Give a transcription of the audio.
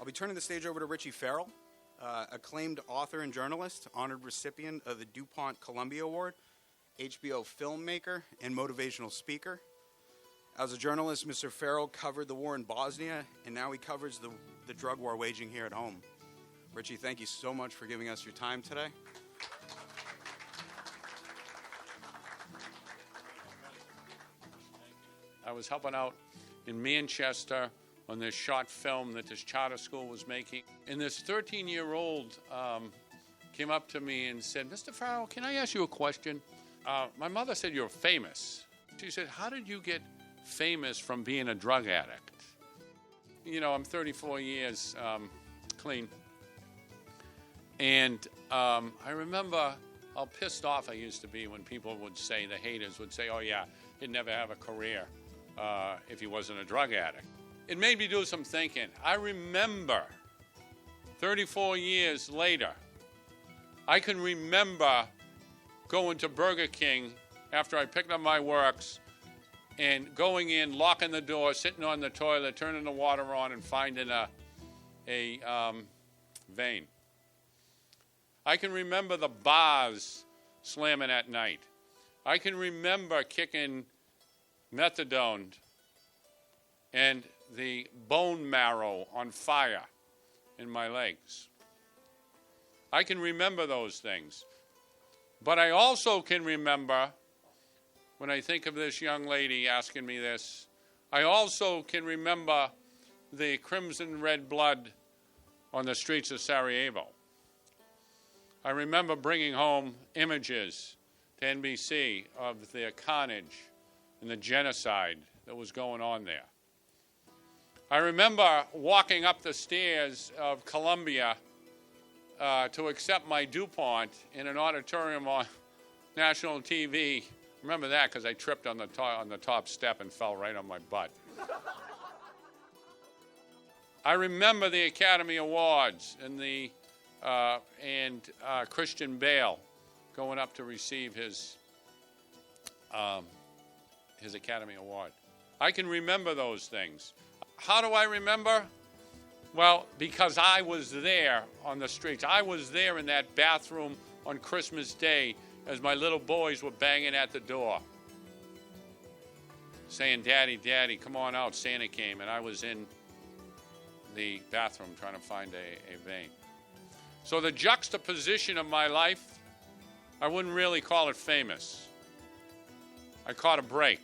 I'll be turning the stage over to Ritchie Farrell, acclaimed author and journalist, honored recipient of the DuPont Columbia Award, HBO filmmaker, and motivational speaker. As a journalist, Mr. Farrell covered the war in Bosnia, and now he covers the drug war waging here at home. Ritchie, thank you so much for giving us your time today. I was helping out in Manchester on this short film that this charter school was making. And this 13-year-old came up to me and said, "Mr. Farrell, can I ask you a question? My mother said you're famous." She said, "How did you get famous from being a drug addict?" You know, I'm 34 years clean. And I remember how pissed off I used to be when people would say, the haters would say, "Oh yeah, he'd never have a career if he wasn't a drug addict." It made me do some thinking. I remember 34 years later, I can remember going to Burger King after I picked up my works and going in, locking the door, sitting on the toilet, turning the water on, and finding a vein. I can remember the bars slamming at night. I can remember kicking methadone and the bone marrow on fire in my legs. I can remember those things. But I also can remember, when I think of this young lady asking me this, I also can remember the crimson red blood on the streets of Sarajevo. I remember bringing home images to NBC of the carnage and the genocide that was going on there. I remember walking up the stairs of Columbia to accept my DuPont in an auditorium on national TV. Remember that because I tripped on the top step and fell right on my butt. I remember the Academy Awards and Christian Bale going up to receive his Academy Award. I can remember those things. How do I remember? Well, because I was there on the streets. I was there in that bathroom on Christmas Day as my little boys were banging at the door, saying, "Daddy, Daddy, come on out, Santa came." And I was in the bathroom trying to find a vein. So the juxtaposition of my life, I wouldn't really call it famous. I caught a break.